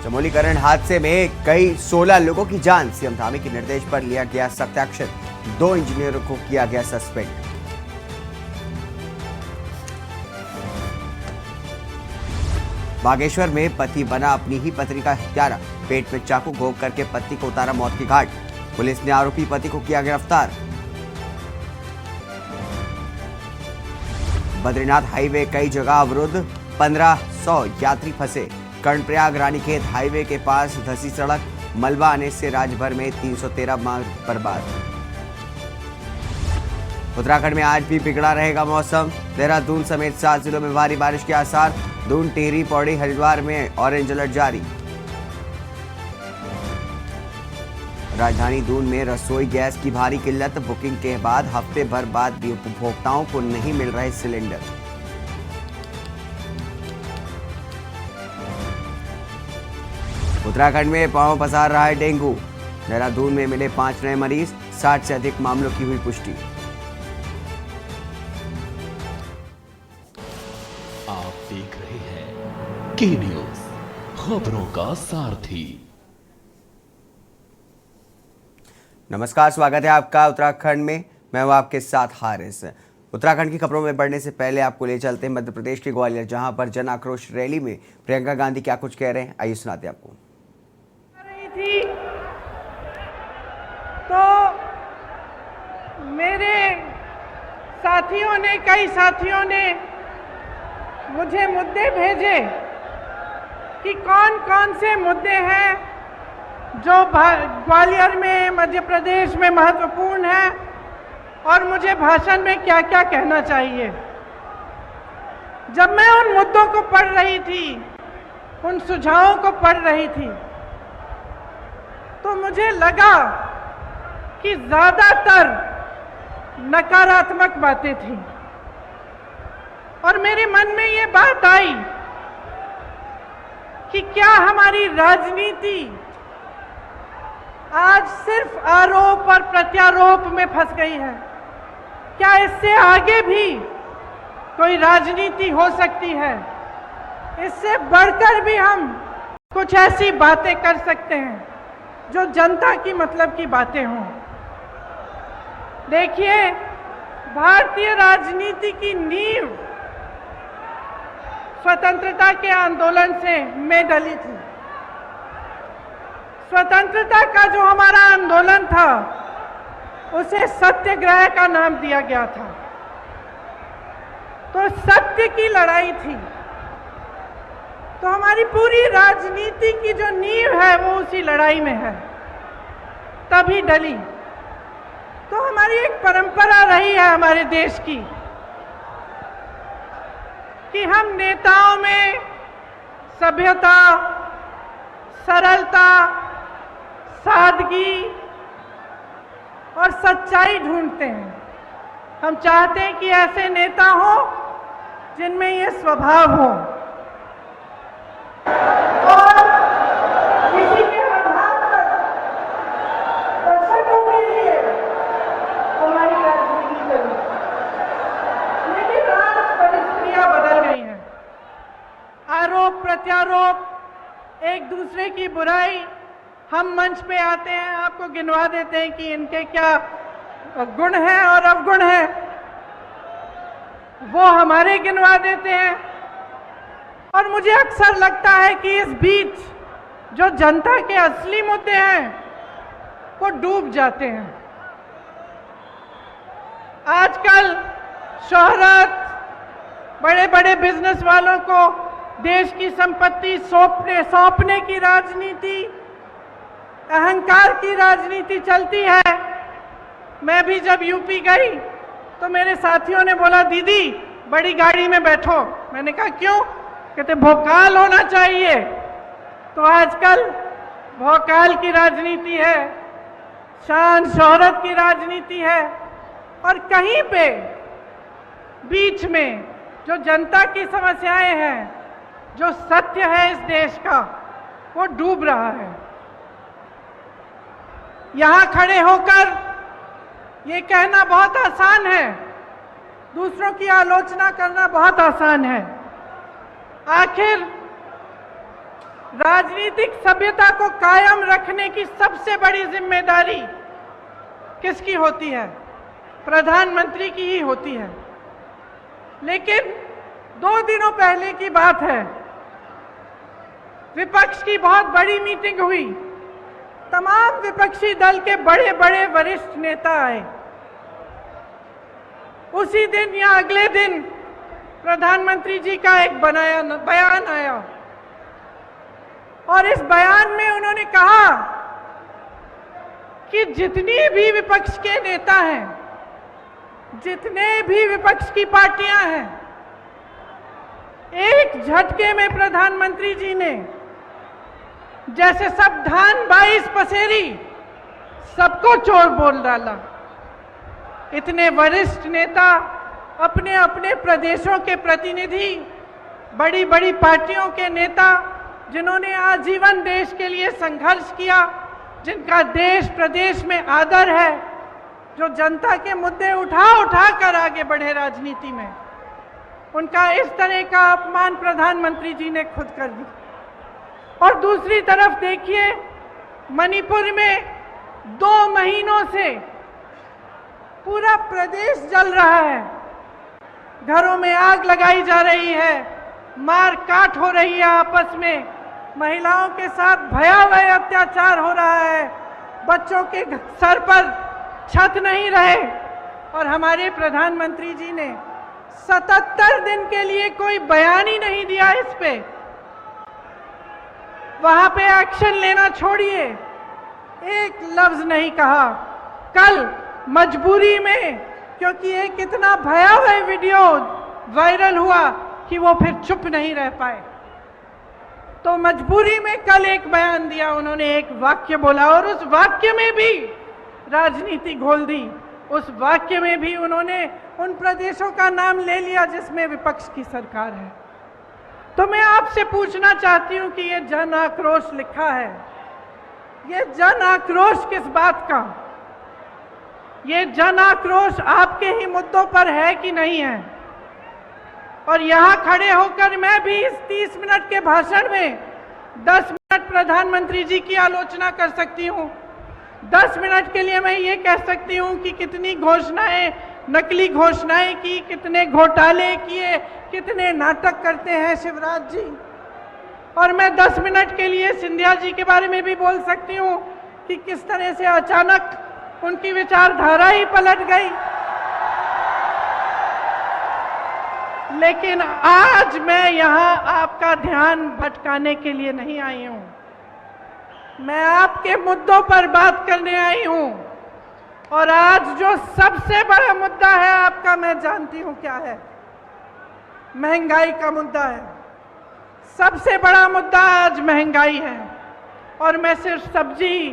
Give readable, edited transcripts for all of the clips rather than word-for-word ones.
Chamoli current हादसे में कई 16 लोगों की जान। सीएम धामी के निर्देश पर लिया गया सख्त एक्शन। 2 इंजीनियरों को किया गया सस्पेंड। बागेश्वर में पति बना अपनी ही पत्नी का हत्यारा। पेट में चाकू घोंप करके पत्नी को उतारा मौत की घाट। पुलिस ने आरोपी पति को किया गिरफ्तार। बद्रीनाथ हाईवे कई जगह अवरुद्ध। 1500 यात्री फंसे। कर्णप्रयाग रानीखेत हाईवे के पास धंसी सड़क। मलबा आने से राज्यभर में 313 मार्ग बर्बाद। उत्तराखंड में आज भी बिगड़ा रहेगा मौसम। देहरादून समेत 7 जिलों में भारी बारिश के आसार। दून, टिहरी, पौड़ी, हरिद्वार में ऑरेंज अलर्ट जारी। राजधानी दून में रसोई गैस की भारी किल्लत। बुकिंग के बाद हफ्ते भर बाद भी उपभोक्ताओं को नहीं मिल रहे सिलेंडर। उत्तराखंड में पांव पसार रहा है डेंगू। देहरादून में मिले 5 नए मरीज। 60 से अधिक मामलों की हुई पुष्टि। आप देख रहे हैं के न्यूज, खबरों का सारथी। नमस्कार, स्वागत है आपका उत्तराखंड में। मैं हूं आपके साथ हारिस। उत्तराखंड की खबरों में बढ़ने से पहले आपको ले चलते हैं मध्य प्रदेश के ग्वालियर, जहां पर जन आक्रोश रैली में प्रियंका गांधी क्या कुछ कह रहे हैं, आइए सुनाते हैं आपको। थी तो मेरे कई साथियों ने मुझे मुद्दे भेजे कि कौन कौन से मुद्दे हैं जो ग्वालियर में, मध्य प्रदेश में महत्वपूर्ण है और मुझे भाषण में क्या क्या कहना चाहिए। जब मैं उन मुद्दों को पढ़ रही थी, उन सुझावों को पढ़ रही थी, तो मुझे लगा कि ज्यादातर नकारात्मक बातें थी और मेरे मन में ये बात आई कि क्या हमारी राजनीति आज सिर्फ आरोप और प्रत्यारोप में फंस गई है? क्या इससे आगे भी कोई राजनीति हो सकती है? इससे बढ़कर भी हम कुछ ऐसी बातें कर सकते हैं जो जनता की मतलब की बातें हों। देखिए, भारतीय राजनीति की नींव स्वतंत्रता के आंदोलन से में डली थी। स्वतंत्रता का जो हमारा आंदोलन था उसे सत्याग्रह का नाम दिया गया था। तो सत्य की लड़ाई थी। तो हमारी पूरी राजनीति की जो नींव है वो उसी लड़ाई में है, तभी डली। तो हमारी एक परंपरा रही है हमारे देश की कि हम नेताओं में सभ्यता, सरलता, सादगी और सच्चाई ढूंढते हैं। हम चाहते हैं कि ऐसे नेता हो जिनमें ये स्वभाव हो और किसी के आधार पर दर्शकों के लिए हमारी राजनीति चली। लेकिन आज परिस्थितियां बदल गई हैं। आरोप प्रत्यारोप, एक दूसरे की बुराई, हम मंच पे आते हैं, आपको गिनवा देते हैं कि इनके क्या गुण हैं और अवगुण हैं, वो हमारे गिनवा देते हैं। और मुझे अक्सर लगता है कि इस बीच जो जनता के असली मुद्दे हैं वो डूब जाते हैं। आजकल शोहरत, बड़े बड़े बिजनेस वालों को देश की संपत्ति सौंपने की राजनीति, अहंकार की राजनीति चलती है। मैं भी जब यूपी गई तो मेरे साथियों ने बोला, दीदी बड़ी गाड़ी में बैठो। मैंने कहा क्यों? कहते भोकाल होना चाहिए। तो आजकल भोकाल की राजनीति है, शान शोहरत की राजनीति है और कहीं पे बीच में जो जनता की समस्याएं हैं, जो सत्य है इस देश का, वो डूब रहा है। यहां खड़े होकर ये कहना बहुत आसान है, दूसरों की आलोचना करना बहुत आसान है। आखिर राजनीतिक सभ्यता को कायम रखने की सबसे बड़ी जिम्मेदारी किसकी होती है? प्रधानमंत्री की ही होती है। लेकिन 2 दिनों पहले की बात है, विपक्ष की बहुत बड़ी मीटिंग हुई। तमाम विपक्षी दल के बड़े बड़े वरिष्ठ नेता आए। उसी दिन या अगले दिन प्रधानमंत्री जी का एक बयान आया और इस बयान में उन्होंने कहा कि जितनी भी विपक्ष के नेता हैं, जितने भी विपक्ष की पार्टियां हैं, एक झटके में प्रधानमंत्री जी ने जैसे सब धान 22 पसेरी सबको चोर बोल डाला। इतने वरिष्ठ नेता, अपने अपने प्रदेशों के प्रतिनिधि, बड़ी बड़ी पार्टियों के नेता, जिन्होंने आजीवन देश के लिए संघर्ष किया, जिनका देश प्रदेश में आदर है, जो जनता के मुद्दे उठा कर आगे बढ़े राजनीति में, उनका इस तरह का अपमान प्रधानमंत्री जी ने खुद कर दिया। और दूसरी तरफ देखिए, मणिपुर में 2 महीनों से पूरा प्रदेश जल रहा है, घरों में आग लगाई जा रही है, मार काट हो रही है, आपस में महिलाओं के साथ भयावह अत्याचार हो रहा है, बच्चों के सर पर छत नहीं रहे, और हमारे प्रधानमंत्री जी ने 77 दिन के लिए कोई बयान ही नहीं दिया इस पे। वहां पे एक्शन लेना छोड़िए, एक लफ्ज नहीं कहा। कल मजबूरी में, क्योंकि एक इतना भयावह वीडियो वायरल हुआ कि वो फिर चुप नहीं रह पाए, तो मजबूरी में कल एक बयान दिया, उन्होंने एक वाक्य बोला और उस वाक्य में भी राजनीति घोल दी। उस वाक्य में भी उन्होंने उन प्रदेशों का नाम ले लिया जिसमें विपक्ष की सरकार है। तो मैं आपसे पूछना चाहती हूं कि ये जन आक्रोश लिखा है, ये जन आक्रोश किस बात का? ये जन आक्रोश आपके ही मुद्दों पर है कि नहीं है? और यहां खड़े होकर मैं भी इस 30 मिनट के भाषण में 10 मिनट प्रधानमंत्री जी की आलोचना कर सकती हूं। 10 मिनट के लिए मैं ये कह सकती हूं कि कितनी घोषणाएं, नकली घोषणाएं की, कितने घोटाले किए, कितने नाटक करते हैं शिवराज जी। और मैं 10 मिनट के लिए सिंधिया जी के बारे में भी बोल सकती हूं कि किस तरह से अचानक उनकी विचारधारा ही पलट गई। लेकिन आज मैं यहां आपका ध्यान भटकाने के लिए नहीं आई हूं, मैं आपके मुद्दों पर बात करने आई हूं। और आज जो सबसे बड़ा मुद्दा है आपका, मैं जानती हूं क्या है, महंगाई का मुद्दा है। सबसे बड़ा मुद्दा आज महंगाई है। और मैं सिर्फ सब्जी,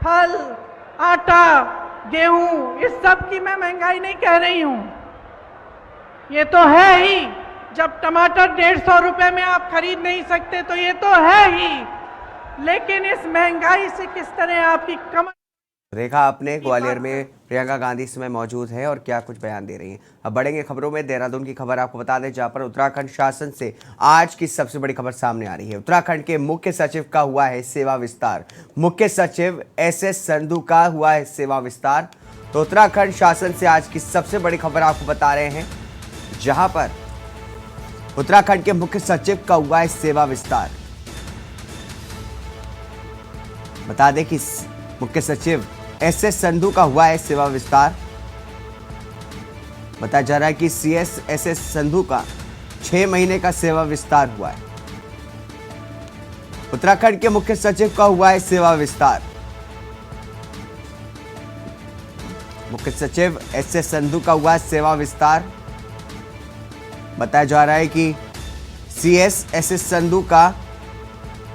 फल, आटा, गेहूं, इस सब की मैं महंगाई नहीं कह रही हूं। ये तो है ही, जब टमाटर 150 रुपए में आप खरीद नहीं सकते तो ये तो है ही। लेकिन इस महंगाई से किस तरह आपकी कमर। देखा आपने, ग्वालियर में प्रियंका गांधी इस समय मौजूद है और क्या कुछ बयान दे रही हैं। अब बढ़ेंगे खबरों में। देहरादून की खबर आपको बता दें, जहां पर उत्तराखंड शासन से आज की सबसे बड़ी खबर सामने आ रही है। उत्तराखंड के मुख्य सचिव का हुआ है सेवा विस्तार। मुख्य सचिव एसएस संधू का हुआ है सेवा विस्तार। तो उत्तराखंड शासन से आज की सबसे बड़ी खबर आपको बता रहे हैं, जहां पर उत्तराखंड के मुख्य सचिव का हुआ है सेवा विस्तार। बता दें कि मुख्य सचिव एसएस संधू का हुआ है सेवा विस्तार। बताया जा रहा है कि सीएस एसएस संधू का 6 महीने का सेवा विस्तार हुआ है। उत्तराखंड के मुख्य सचिव का हुआ है सेवा विस्तार। मुख्य सचिव एसएस संधू का हुआ है सेवा विस्तार। बताया जा रहा है कि सीएस एसएस संधू का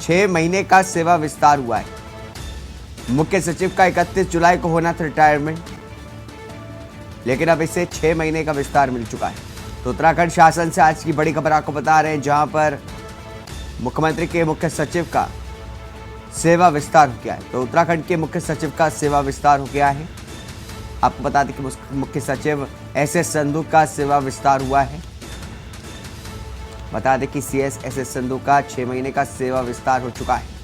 6 महीने का सेवा विस्तार हुआ है। मुख्य सचिव का 31 जुलाई को होना था रिटायरमेंट, लेकिन अब इसे 6 महीने का विस्तार मिल चुका है। तो उत्तराखंड शासन से आज की बड़ी खबर आपको बता रहे हैं, जहां पर मुख्यमंत्री के मुख्य सचिव का सेवा विस्तार हो गया है। तो उत्तराखंड के मुख्य सचिव का सेवा विस्तार हो गया है। आपको बता दें कि मुख्य सचिव एसएस संधू का सेवा विस्तार हुआ है। बता दें कि सीएस एस एस संधू का 6 महीने का सेवा विस्तार हो चुका है।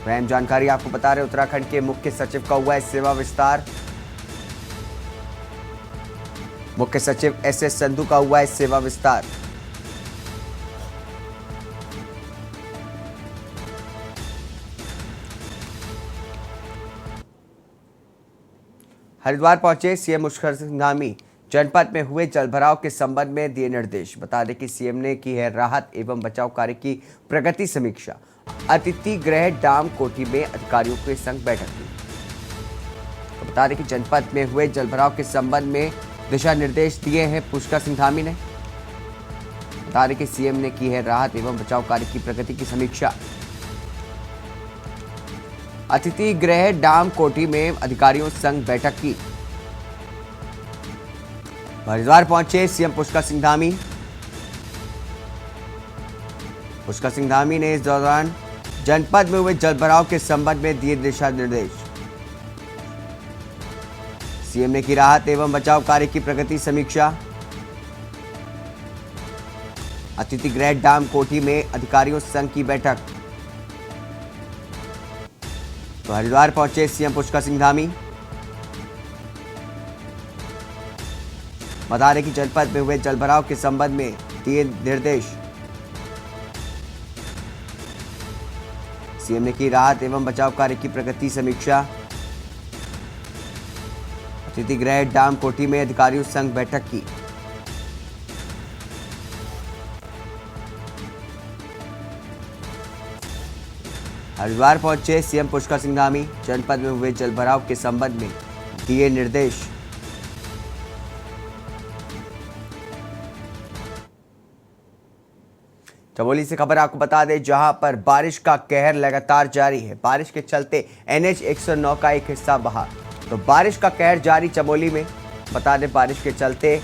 अहम जानकारी आपको बता रहे उत्तराखंड के मुख्य सचिव का हुआ है सेवा विस्तार। मुख्य सचिव एस एस संधू का हुआ है सेवा विस्तार। हरिद्वार पहुंचे सीएम पुष्कर सिंह धामी, जनपद में हुए जलभराव के संबंध में दिए निर्देश। बता दें कि सीएम ने की है राहत एवं बचाव कार्य की प्रगति समीक्षा। अतिथि गृह डाम कोठी में अधिकारियों के संग बैठक की। तो बता दें कि जनपद में हुए जलभराव के संबंध में दिशा निर्देश दिए हैं पुष्कर सिंह धामी ने। बता दें कि सीएम ने की है राहत एवं बचाव कार्य की प्रगति की समीक्षा। अतिथि गृह डाम कोठी में अधिकारियों संग बैठक की। हरिद्वार पहुंचे सीएम पुष्कर सिंह धामी। पुष्कर सिंह धामी ने इस दौरान जनपद में हुए जलभराव के संबंध में दिए दिशा निर्देश। सीएम ने की राहत एवं बचाव कार्य की प्रगति समीक्षा। अतिथि गृह डाम कोठी में अधिकारियों संघ की बैठक। तो हरिद्वार पहुंचे सीएम पुष्कर सिंह धामी। बता दें कि जनपद में हुए जलभराव के संबंध में दिए निर्देश। सीएम ने की राहत एवं बचाव कार्य की प्रगति समीक्षा। अतिथि गृह डाम कोठी में अधिकारियों संघ बैठक की। हरिद्वार पहुंचे सीएम पुष्कर सिंह धामी, जनपद में हुए जलभराव के संबंध में दिए निर्देश। चमोली से खबर आपको बता दें, जहां पर बारिश का कहर लगातार जारी है। बारिश के चलते NH 109 का एक हिस्सा बहा। तो बारिश का कहर जारी चमोली में। बता दें बारिश के चलते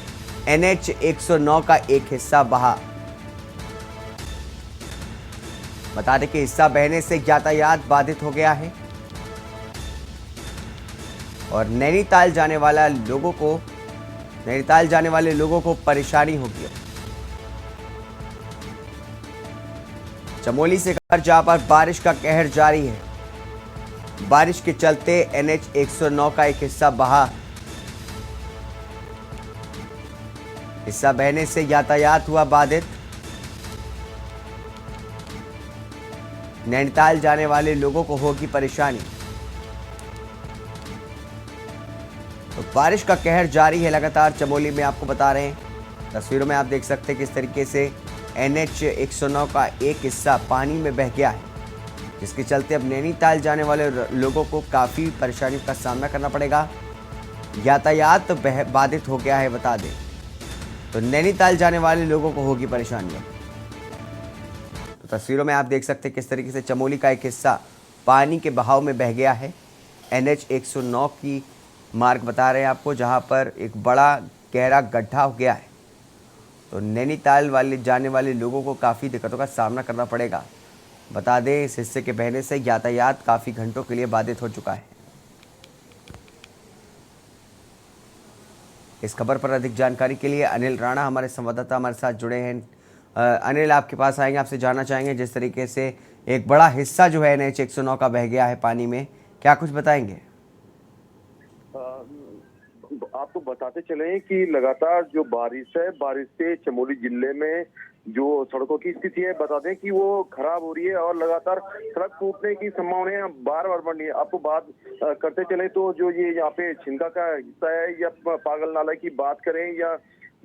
NH 109 का एक हिस्सा बहा। बता दें कि हिस्सा बहने से यातायात बाधित हो गया है और नैनीताल जाने वाले लोगों को परेशानी होगी। चमोली से खबर, जहां पर बारिश का कहर जारी है। बारिश के चलते NH 109 का एक हिस्सा बहा। हिस्सा बहने से यातायात हुआ बाधित। नैनीताल जाने वाले लोगों को होगी परेशानी। तो बारिश का कहर जारी है लगातार चमोली में, आपको बता रहे हैं। तस्वीरों में आप देख सकते हैं किस तरीके से NH 109 का एक हिस्सा पानी में बह गया है, जिसके चलते अब नैनीताल जाने वाले लोगों को काफ़ी परेशानियों का सामना करना पड़ेगा। यातायात बाधित हो गया है, बता दें। तो नैनीताल जाने वाले लोगों को होगी परेशानियां। तो तस्वीरों में आप देख सकते हैं किस तरीके से चमोली का एक हिस्सा पानी के बहाव में बह गया है। NH 109 की मार्ग बता रहे हैं आपको, जहां पर एक बड़ा गहरा गड्ढा हो गया है। तो नैनीताल जाने वाले लोगों को काफ़ी दिक्कतों का सामना करना पड़ेगा। बता दें इस हिस्से के बहने से यातायात काफ़ी घंटों के लिए बाधित हो चुका है। इस खबर पर अधिक जानकारी के लिए अनिल राणा हमारे संवाददाता हमारे साथ जुड़े हैं। अनिल, आपके पास आएंगे, आपसे जानना चाहेंगे जिस तरीके से एक बड़ा हिस्सा जो है NH 109 का बह गया है पानी में, क्या कुछ बताएंगे? आपको बताते चले कि लगातार जो बारिश है, बारिश से चमोली जिले में जो सड़कों की स्थिति है, बता दें कि वो खराब हो रही है और लगातार सड़क टूटने की संभावना बार बार बढ़ रही है। आपको बात करते चले तो जो ये यहाँ पे छिंदा का हिस्सा है या पागल नाला की बात करें या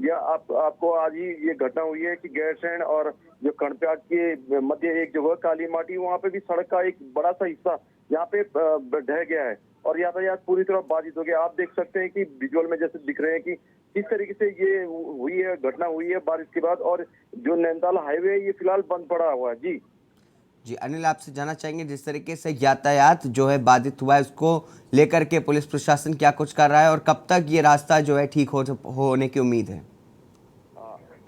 आपको आज ही ये घटना हुई है कि गैरसैंण और जो कणप्याग के मध्य एक जगह काली माटी, वहाँ पे भी सड़क का एक बड़ा सा हिस्सा यहाँ पे ढह गया है और यातायात पूरी तरह बाधित हो गया। आप देख सकते हैं कि विजुअल में जैसे दिख रहे हैं कि किस तरीके से ये हुई है, घटना हुई है बारिश के बाद, और जो नैनीताल हाईवे है ये फिलहाल बंद पड़ा हुआ है। जी अनिल, आपसे जानना चाहेंगे जिस तरीके से यातायात जो है बाधित हुआ है, उसको लेकर के पुलिस प्रशासन क्या कुछ कर रहा है और कब तक ये रास्ता जो है ठीक होने की उम्मीद है?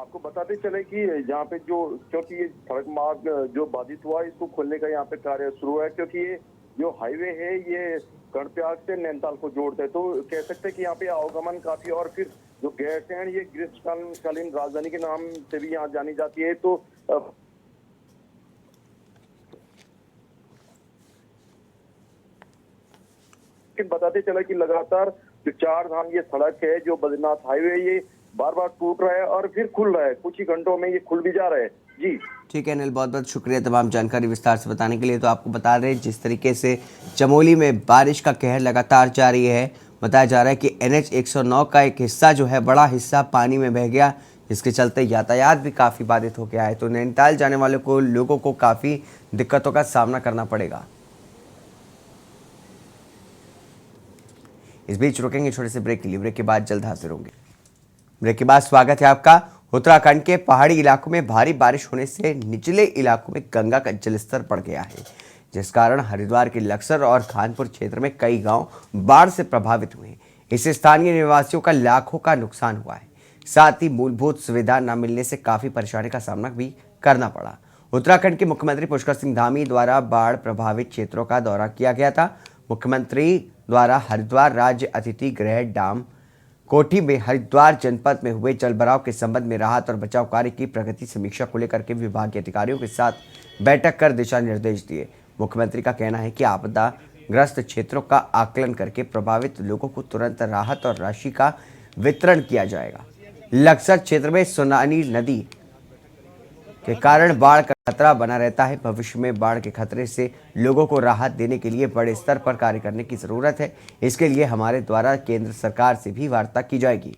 आपको बताते चले कि यहाँ पे क्योंकि ये सड़क मार्ग जो बाधित हुआ है, इसको खोलने का यहाँ पे कार्य शुरू है, क्योंकि ये जो हाईवे है ये कणप्याग से नैनीताल को जोड़ता है। तो कह सकते हैं कि यहाँ पे आवागमन काफी और फिर जो गैरसैंण ये ग्रीष्मकालीन राजधानी के नाम से भी यहाँ जानी जाती है। तो बताते चला कि लगातार जो चार धाम ये सड़क है, जो बद्रीनाथ हाईवे, ये बार बार टूट रहा है और फिर खुल रहा है। कुछ ही घंटों में ये खुल भी जा रहा है। जी ठीक है अनिल, बहुत बहुत शुक्रिया तमाम जानकारी विस्तार से बताने के लिए। तो आपको बता रहे हैं जिस तरीके से चमोली में बारिश का कहर लगातार जारी है, बताया जा रहा है कि NH 109 का एक हिस्सा जो है, बड़ा हिस्सा पानी में बह गया, जिसके चलते यातायात भी काफ़ी बाधित हो गया है। तो नैनीताल जाने वाले लोगों को काफ़ी दिक्कतों का सामना करना पड़ेगा। इस बीच रुकेंगे छोटे से ब्रेक के लिए, ब्रेक के बाद जल्द हाजिर होंगे। ब्रेक के बाद स्वागत है आपका। उत्तराखंड के पहाड़ी इलाकों में भारी बारिश होने से निचले इलाकों में गंगा का जलस्तर बढ़ गया है, जिस कारण हरिद्वार के लक्सर और खानपुर क्षेत्र में कई गांव बाढ़ से प्रभावित हुए हैं। इससे स्थानीय निवासियों का लाखों का नुकसान हुआ है। साथ ही मूलभूत सुविधा न मिलने से काफी परेशानी का सामना भी करना पड़ा। उत्तराखंड के मुख्यमंत्री पुष्कर सिंह धामी द्वारा बाढ़ प्रभावित क्षेत्रों का दौरा किया गया था। मुख्यमंत्री द्वारा हरिद्वार राज्य अतिथि गृह डाम कोठी में हरिद्वार जनपद में हुए जलभराव के संबंध में राहत और बचाव कार्य की प्रगति समीक्षा को लेकर के विभाग के अधिकारियों के साथ बैठक कर दिशा निर्देश दिए। मुख्यमंत्री का कहना है कि आपदा ग्रस्त क्षेत्रों का आकलन करके प्रभावित लोगों को तुरंत राहत और राशि का वितरण किया जाएगा। लक्सर क्षेत्र में सोनानी नदी के कारण बाढ़ का खतरा बना रहता है। भविष्य में बाढ़ के खतरे से लोगों को राहत देने के लिए बड़े स्तर पर कार्य करने की जरूरत है। इसके लिए हमारे द्वारा केंद्र सरकार से भी वार्ता की जाएगी।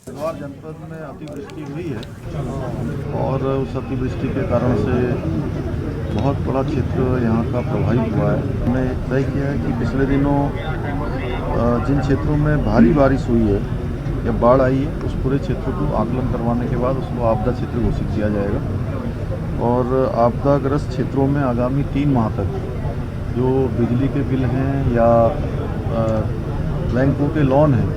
हरिद्वार जनपद में अतिवृष्टि हुई है और उस अतिवृष्टि के कारण से बहुत बड़ा क्षेत्र यहाँ का प्रभावित हुआ है। हमने तय किया है कि पिछले दिनों जिन क्षेत्रों में भारी बारिश हुई है या बाढ़ आई है, उस पूरे क्षेत्र को आकलन करवाने के बाद उसको आपदा क्षेत्र घोषित किया जाएगा। और आपदाग्रस्त क्षेत्रों में आगामी 3 माह तक जो बिजली के बिल हैं या बैंकों के लोन हैं,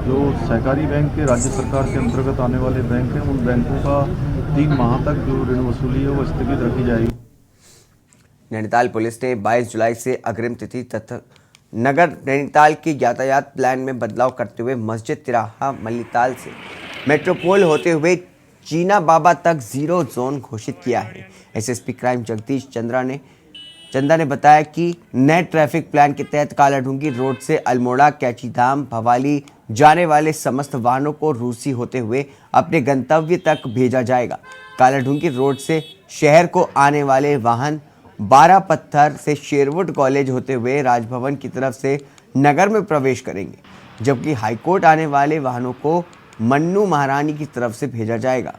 जो सहकारी बैंक के राज्य सरकार के अंतर्गत आने वाले बैंक हैं, उन बैंकों का 3 माह तक जो ऋण वसूली है वो स्थगित रखी जाएगी। नैनीताल पुलिस ने 22 जुलाई से अग्रिम तिथि तथा नगर नैनीताल के यातायात प्लान में बदलाव करते हुए मस्जिद तिराहा मल्लीताल से मेट्रोपोल होते हुए चीना बाबा तक 0 जोन घोषित किया है। एसएसपी क्राइम जगदीश चंदा ने बताया कि नए ट्रैफिक प्लान के तहत कालाढूंगी रोड से अल्मोड़ा, कैचीधाम, भवाली जाने वाले समस्त वाहनों को रूसी होते हुए अपने गंतव्य तक भेजा जाएगा। कालाढूंगी रोड से शहर को आने वाले वाहन 12 पत्थर से शेरवुड कॉलेज होते हुए राजभवन की तरफ से नगर में प्रवेश करेंगे, जबकि हाईकोर्ट आने वाले वाहनों को मन्नू महारानी की तरफ से भेजा जाएगा।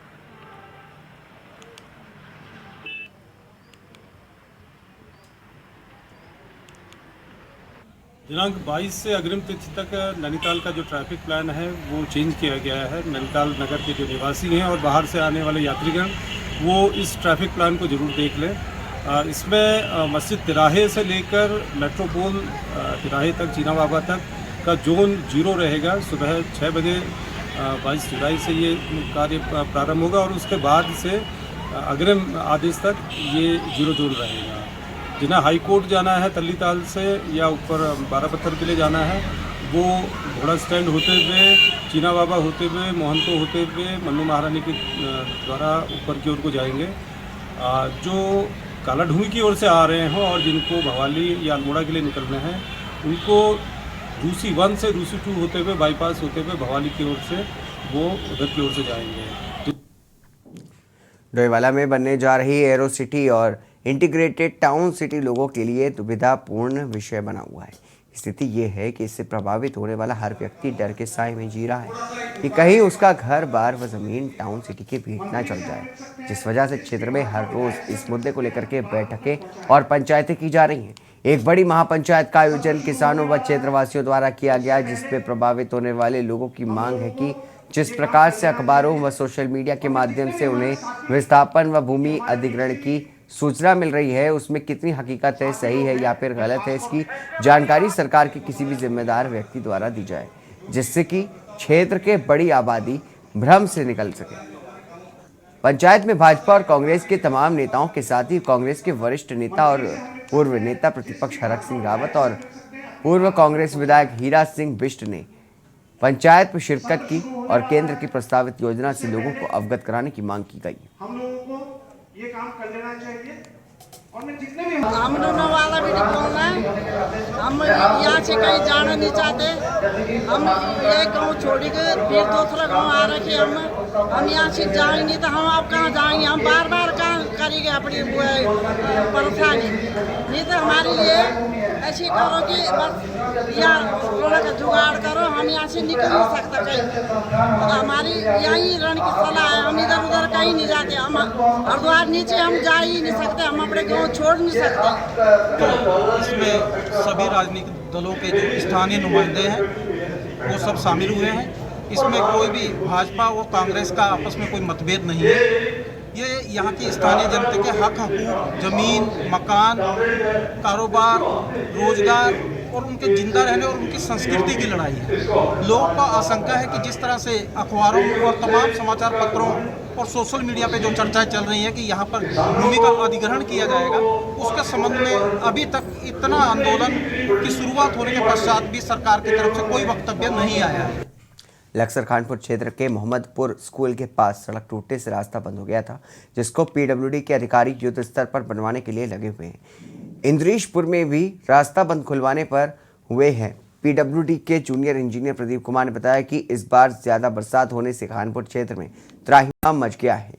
दिनांक 22 से अग्रिम तिथि तक नैनीताल का जो ट्रैफिक प्लान है वो चेंज किया गया है। नैनीताल नगर के जो निवासी हैं और बाहर से आने वाले यात्रीगण वो इस ट्रैफिक प्लान को ज़रूर देख लें। इसमें मस्जिद तिराहे से लेकर मेट्रोपोल तिराहे तक, चीना बाबा तक का जोन 0 रहेगा। सुबह 6 बजे 22 जुलाई से ये कार्य प्रारंभ होगा और उसके बाद से अग्रिम आदेश तक ये 0 जोन रहेगा। जिन्हें हाई कोर्ट जाना है तल्लीताल से या ऊपर 12 पत्थर के लिए जाना है, वो घोड़ा स्टैंड होते हुए, चीना बाबा होते हुए, मोहनको होते हुए मन्नू महारानी के द्वारा ऊपर की ओर को जाएंगे। जो कालाढूंगी की ओर से आ रहे हों और जिनको भवाली या अल्मोड़ा के लिए निकलना है, उनको रूसी 1 से रूसी 2 होते हुए बाईपास होते हुए भवाली की ओर से वो उधर की ओर से जाएंगे। डोईवाला में बनने जा रही एरो सिटी और इंटीग्रेटेड टाउन सिटी लोगों के लिए दुविधापूर्ण विषय बना हुआ है। स्थिति ये है कि इससे प्रभावित होने वाला हर व्यक्ति डर के साए में जी रहा है कि कहीं उसका घर बार व जमीन टाउन सिटी के भेंट ना चल जाए, जिस वजह से क्षेत्र में हर रोज इस मुद्दे को लेकर के बैठकें और पंचायतें की जा रही हैं। एक बड़ी महापंचायत का आयोजन किसानों व क्षेत्रवासियों द्वारा किया गया, जिसमें प्रभावित होने वाले लोगों की मांग है कि जिस प्रकार से अखबारों व सोशल मीडिया के माध्यम से उन्हें विस्थापन व भूमि अधिग्रहण की सूचना मिल रही है, उसमें कितनी हकीकत है, सही है या फिर गलत है, इसकी जानकारी सरकार के किसी भी जिम्मेदार व्यक्ति द्वारा दी जाए, जिससे कि क्षेत्र के बड़ी आबादी भ्रम से निकल सके। पंचायत में भाजपा और कांग्रेस के तमाम नेताओं के साथ ही कांग्रेस के वरिष्ठ नेता और पूर्व नेता प्रतिपक्ष हरक सिंह रावत और पूर्व कांग्रेस विधायक हीरा सिंह बिष्ट ने पंचायत में शिरकत की और केंद्र की प्रस्तावित योजना से लोगों को अवगत कराने की मांग की गई। हम लोगों को ये काम कर लेना चाहिए और मैं जितने भी हम दोनों वाला भी नहीं बोलना है। हम यहाँ से कहीं जाना नहीं चाहते। हम ये गाँव छोड़ के फिर दूसरा गाँव आ रखे हम यहाँ से जाएंगे तो हम आप कहाँ जाएंगे। हम बार बार कहाँ करेंगे अपनी परेशानी। नहीं तो हमारे लिए ऐसी करो कि बस यहाँ रोड का जुगाड़ करो। हम यहाँ से निकल नहीं सकता कहीं। हमारी यही रण की सलाह है। हम इधर उधर कहीं नहीं जाते। हम हरिद्वार नीचे हम जा ही नहीं सकते। हम अपने गाँव छोड़ नहीं सकते। इसमें सभी राजनीतिक दलों के जो स्थानीय नुमाइंदे हैं वो सब शामिल हुए हैं। इसमें कोई भी भाजपा और कांग्रेस का आपस में कोई मतभेद नहीं है। ये यहाँ की स्थानीय जनता के हक हकूक, जमीन, मकान, कारोबार, रोजगार और उनके जिंदा रहने और उनकी संस्कृति की लड़ाई है। लोगों का आशंका है कि जिस तरह से अखबारों और तमाम समाचार पत्रों और सोशल मीडिया पे जो चर्चाएं चल रही हैं कि यहाँ पर भूमि का अधिग्रहण किया जाएगा, उसके संबंध में अभी तक इतना आंदोलन की शुरुआत होने के पश्चात भी सरकार की तरफ से कोई वक्तव्य नहीं आया है। लक्सर खानपुर क्षेत्र के मोहम्मदपुर स्कूल के पास सड़क टूटने से रास्ता बंद हो गया था, जिसको पीडब्ल्यूडी के अधिकारी युद्ध स्तर पर बनवाने के लिए लगे हुए हैं। इंद्रीशपुर में भी रास्ता बंद खुलवाने पर हुए हैं। पीडब्ल्यूडी के जूनियर इंजीनियर प्रदीप कुमार ने बताया कि इस बार ज्यादा बरसात होने से खानपुर क्षेत्र में त्राहिमाम मच गया है।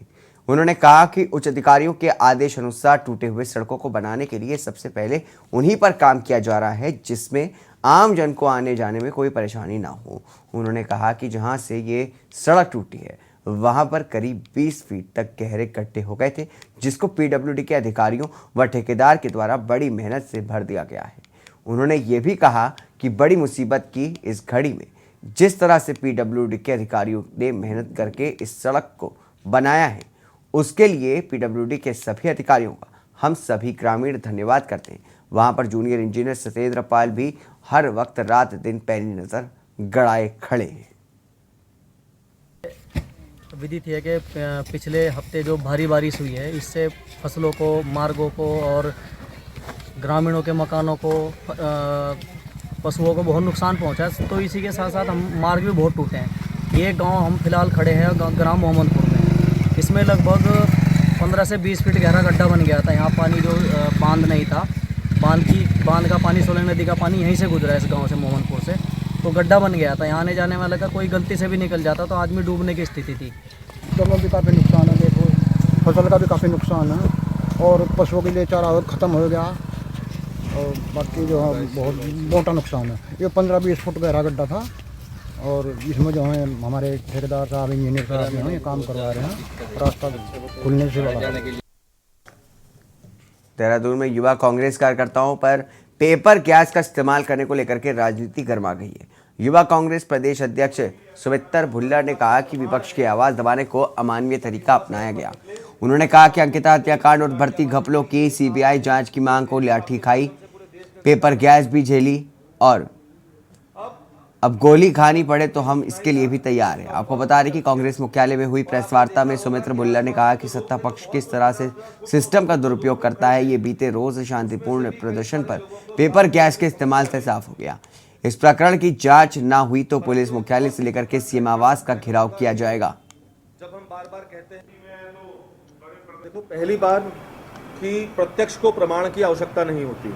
उन्होंने कहा कि उच्च अधिकारियों के आदेश अनुसार टूटे हुए सड़कों को बनाने के लिए सबसे पहले उन्हीं पर काम किया जा रहा है, जिसमें आम जन को आने जाने में कोई परेशानी ना हो। उन्होंने कहा कि जहां से ये सड़क टूटी है वहां पर करीब 20 फीट तक गहरे गड्ढे हो गए थे, जिसको पीडब्ल्यूडी के अधिकारियों व ठेकेदार के द्वारा बड़ी मेहनत से भर दिया गया है। उन्होंने ये भी कहा कि बड़ी मुसीबत की इस घड़ी में जिस तरह से पीडब्ल्यूडी के अधिकारियों ने मेहनत करके इस सड़क को बनाया है, उसके लिए पीडब्ल्यूडी के सभी अधिकारियों का हम सभी ग्रामीण धन्यवाद करते हैं। वहां पर जूनियर इंजीनियर सतेंद्र पाल भी हर वक्त रात दिन पैनी नजर गड़ाए खड़े हैं। विदित है कि पिछले हफ्ते जो भारी बारिश हुई है, इससे फसलों को, मार्गों को और ग्रामीणों के मकानों को, पशुओं को बहुत नुकसान पहुंचा। तो इसी के साथ साथ हम मार्ग भी बहुत टूटे हैं। ये गांव हम फिलहाल खड़े हैं ग्राम मोहम्मदपुर में। इसमें लगभग 15 से 20 फीट गहरा गड्ढा बन गया था। यहाँ पानी जो बांध नहीं था, बांध का पानी, सोलंग नदी का पानी यहीं से गुजरा है इस गांव से, मोहम्मदपुर से। तो गड्ढा बन गया था। यहाँ आने जाने वाला का कोई गलती से भी निकल जाता तो आदमी डूबने की स्थिति थी। दोनों भी काफ़ी नुकसान है। देखो, फसल का भी काफ़ी नुकसान है और पशुओं के लिए चारा ख़त्म हो गया और बाकी जो है बहुत मोटा नुकसान है। ये 15-20 फुट गहरा गड्ढा था और इसमें जो है हमारे ठेकेदार साहब, इंजीनियर साहब जो हैं ये काम करवा रहे हैं रास्ता खुलने से वाला। देहरादून में युवा कांग्रेस कार्यकर्ताओं पर पेपर गैस का इस्तेमाल करने को लेकर के राजनीति गर्मा गई है। युवा कांग्रेस प्रदेश अध्यक्ष सुमित्र भुल्लर ने कहा कि विपक्ष की आवाज दबाने को अमानवीय तरीका अपनाया गया। उन्होंने कहा कि अंकिता हत्याकांड और भर्ती घपलों की सीबीआई जांच की मांग को लाठी खाई, पेपर गैस भी झेली और अब गोली खानी पड़े तो हम इसके लिए भी तैयार हैं। आपको बता दें कि कांग्रेस मुख्यालय में हुई प्रेस वार्ता में सुमित्र भुल्लर ने कहा कि सत्ता पक्ष किस तरह से सिस्टम का दुरुपयोग करता है, ये बीते रोज शांतिपूर्ण प्रदर्शन पर पेपर गैस के इस्तेमाल से साफ हो गया। इस प्रकरण की जांच ना हुई तो पुलिस मुख्यालय से लेकर के सीएम आवास का घेराव किया जाएगा। जब हम बार बार कहते हैं, देखो पहली बार कि प्रत्यक्ष को प्रमाण की आवश्यकता नहीं होती,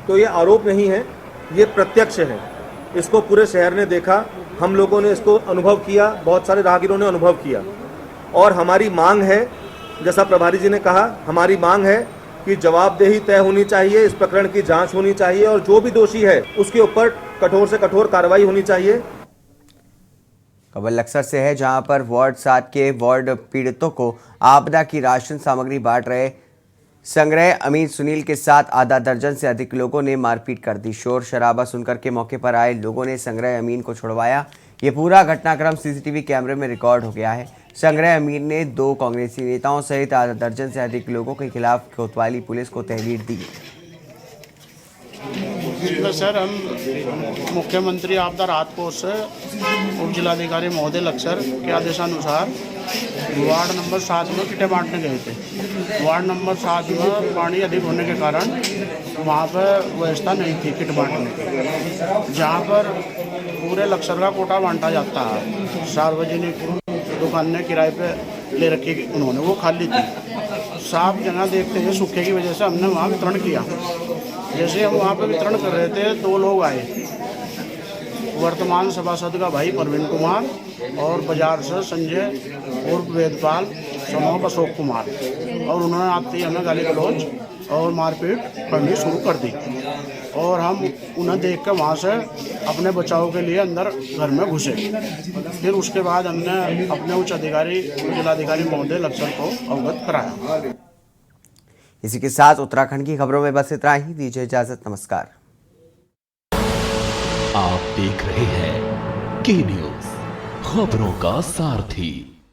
तो ये आरोप नहीं है, ये प्रत्यक्ष है। इसको पूरे शहर ने देखा, हम लोगों ने इसको अनुभव किया, बहुत सारे राहगीरों ने अनुभव किया और हमारी मांग है, जैसा प्रभारी जी ने कहा, हमारी मांग है कि जवाबदेही तय होनी चाहिए, इस प्रकरण की जांच होनी चाहिए और जो भी दोषी है उसके ऊपर कठोर से कठोर कार्रवाई होनी चाहिए। खबर लक्सर से है, जहां पर वार्ड 7 के वार्ड पीड़ितों को आपदा की राशन सामग्री बांट रहे संग्रह अमीन सुनील के साथ आधा दर्जन से अधिक लोगों ने मारपीट कर दी। शोर शराबा सुनकर के मौके पर आए लोगों ने संग्रह अमीन को छुड़वाया। ये पूरा घटनाक्रम सीसीटीवी कैमरे में रिकॉर्ड हो गया है। संग्रह अमीन ने 2 कांग्रेसी नेताओं सहित आधा दर्जन से अधिक लोगों के खिलाफ कोतवाली पुलिस को तहरीर दी। सर, हम मुख्यमंत्री आपदा राहत कोष से उप जिलाधिकारी महोदय लक्सर के आदेशानुसार वार्ड नंबर 7 में किटें बांटने गए थे। वार्ड नंबर 7 में पानी अधिक होने के कारण वहाँ पर व्यवस्था नहीं थी किट बांटने की, जहाँ पर पूरे लक्सर का कोटा बांटा जाता है। सार्वजनिक दुकानें किराए पे ले रखी उन्होंने, वो खाली थी। साफ जगह देखते हुए सूखे की वजह से हमने वहाँ वितरण किया। जैसे हम वहाँ पे वितरण कर रहे थे, 2 लोग आए, वर्तमान सभासद का भाई प्रवीण कुमार और बाजार से संजय उर्फ वेदपाल समूह अशोक कुमार, और उन्होंने आते ही हमें गाली गलौज और मारपीट करनी शुरू कर दी। और हम उन्हें देख कर वहाँ से अपने बचाव के लिए अंदर घर में घुसे। फिर उसके बाद हमने अपने उच्च अधिकारी जिलाधिकारी महोदय लक्सर को अवगत कराया। इसी के साथ उत्तराखंड की खबरों में बस इतना ही। दीजिए इजाजत, नमस्कार। आप देख रहे हैं के न्यूज़, खबरों का सारथी।